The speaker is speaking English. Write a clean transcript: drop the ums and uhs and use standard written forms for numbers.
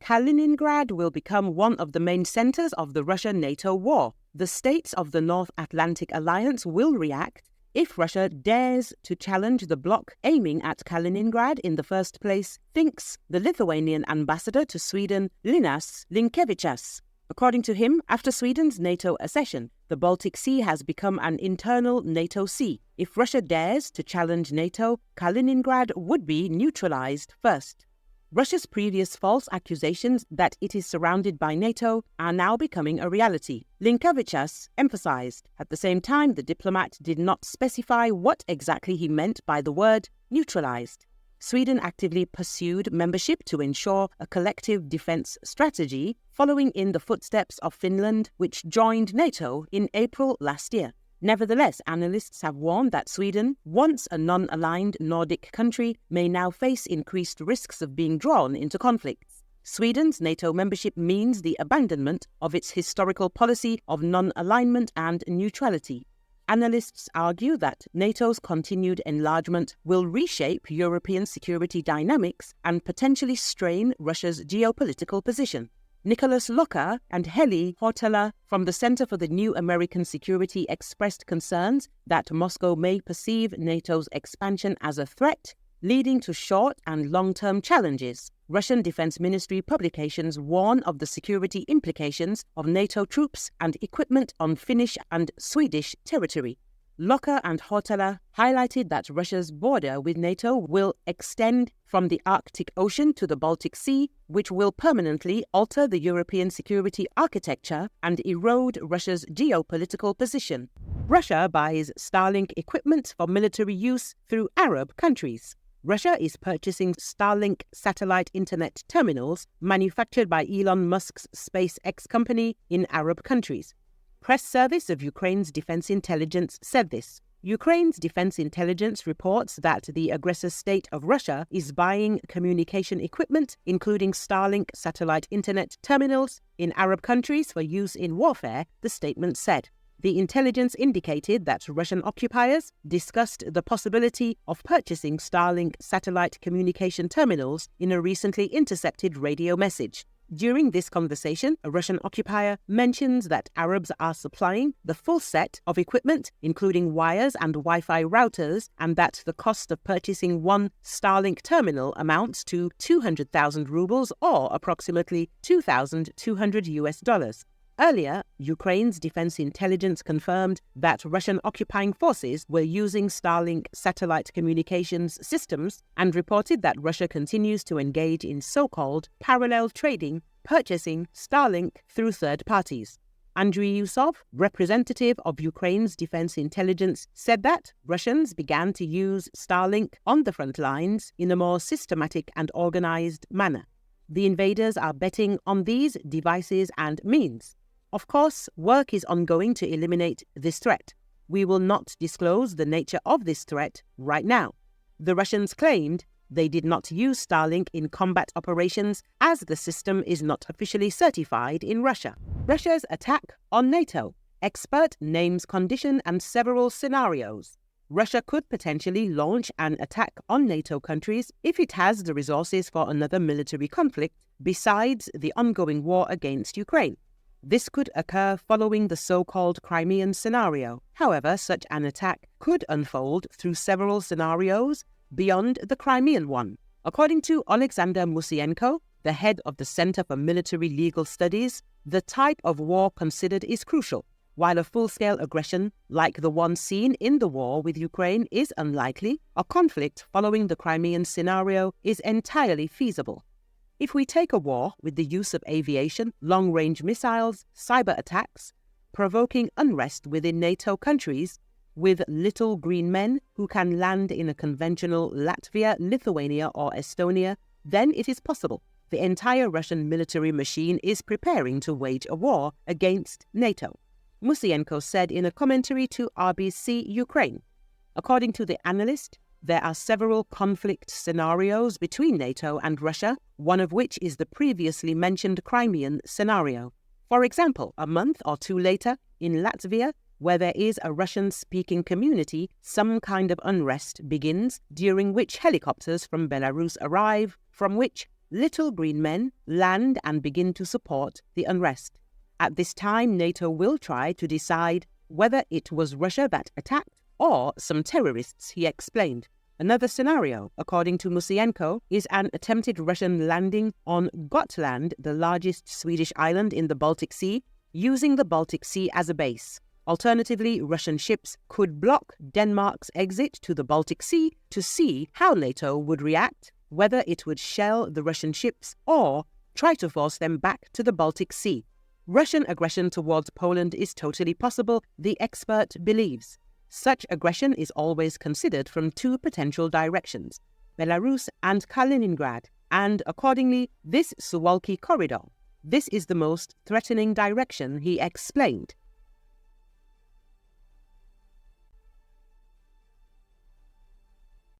Kaliningrad will become one of the main centers of the Russia-NATO war. The states of the North Atlantic Alliance will react if Russia dares to challenge the bloc aiming at Kaliningrad in the first place, thinks the Lithuanian ambassador to Sweden, Linas Linkevičius. According to him, after Sweden's NATO accession, the Baltic Sea has become an internal NATO sea. If Russia dares to challenge NATO, Kaliningrad would be neutralized first. Russia's previous false accusations that it is surrounded by NATO are now becoming a reality, Linkevičius emphasized. At the same time, the diplomat did not specify what exactly he meant by the word neutralized. Sweden actively pursued membership to ensure a collective defense strategy, following in the footsteps of Finland, which joined NATO in April last year. Nevertheless, analysts have warned that Sweden, once a non-aligned Nordic country, may now face increased risks of being drawn into conflicts. Sweden's NATO membership means the abandonment of its historical policy of non-alignment and neutrality. Analysts argue that NATO's continued enlargement will reshape European security dynamics and potentially strain Russia's geopolitical position. Nicholas Locker and Heli Hautala from the Center for the New American Security expressed concerns that Moscow may perceive NATO's expansion as a threat, leading to short- and long-term challenges. Russian Defense Ministry publications warn of the security implications of NATO troops and equipment on Finnish and Swedish territory. Locker and Hautala highlighted that Russia's border with NATO will extend from the Arctic Ocean to the Baltic Sea, which will permanently alter the European security architecture and erode Russia's geopolitical position. Russia buys Starlink equipment for military use through Arab countries. Russia is purchasing Starlink satellite internet terminals manufactured by Elon Musk's SpaceX company in Arab countries. Press service of Ukraine's defense intelligence said this. Ukraine's defense intelligence reports that the aggressor state of Russia is buying communication equipment, including Starlink satellite internet terminals, in Arab countries for use in warfare, the statement said. The intelligence indicated that Russian occupiers discussed the possibility of purchasing Starlink satellite communication terminals in a recently intercepted radio message. During this conversation, a Russian occupier mentions that Arabs are supplying the full set of equipment, including wires and Wi-Fi routers, and that the cost of purchasing one Starlink terminal amounts to 200,000 rubles or approximately $2,200. Earlier, Ukraine's defense intelligence confirmed that Russian occupying forces were using Starlink satellite communications systems and reported that Russia continues to engage in so-called parallel trading, purchasing Starlink through third parties. Andriy Yusov, representative of Ukraine's defense intelligence, said that Russians began to use Starlink on the front lines in a more systematic and organized manner. The invaders are betting on these devices and means. Of course, work is ongoing to eliminate this threat. We will not disclose the nature of this threat right now. The Russians claimed they did not use Starlink in combat operations as the system is not officially certified in Russia. Russia's attack on NATO. Expert names condition and several scenarios. Russia could potentially launch an attack on NATO countries if it has the resources for another military conflict besides the ongoing war against Ukraine. This could occur following the so-called Crimean scenario. However, such an attack could unfold through several scenarios beyond the Crimean one. According to Alexander Musienko, the head of the Center for Military Legal Studies, the type of war considered is crucial. While a full-scale aggression, like the one seen in the war with Ukraine, is unlikely, a conflict following the Crimean scenario is entirely feasible. If we take a war with the use of aviation, long-range missiles, cyber attacks, provoking unrest within NATO countries, with little green men who can land in a conventional Latvia, Lithuania or Estonia, then it is possible. The entire Russian military machine is preparing to wage a war against NATO, Musienko said in a commentary to RBC Ukraine. According to the analyst, there are several conflict scenarios between NATO and Russia, one of which is the previously mentioned Crimean scenario. For example, a month or two later, in Latvia, where there is a Russian-speaking community, some kind of unrest begins, during which helicopters from Belarus arrive, from which little green men land and begin to support the unrest. At this time, NATO will try to decide whether it was Russia that attacked or some terrorists, he explained. Another scenario, according to Musienko, is an attempted Russian landing on Gotland, the largest Swedish island in the Baltic Sea, using the Baltic Sea as a base. Alternatively, Russian ships could block Denmark's exit to the Baltic Sea to see how NATO would react, whether it would shell the Russian ships or try to force them back to the Baltic Sea. Russian aggression towards Poland is totally possible, the expert believes. Such aggression is always considered from two potential directions, Belarus and Kaliningrad, and accordingly, this Suwalki corridor. This is the most threatening direction, he explained.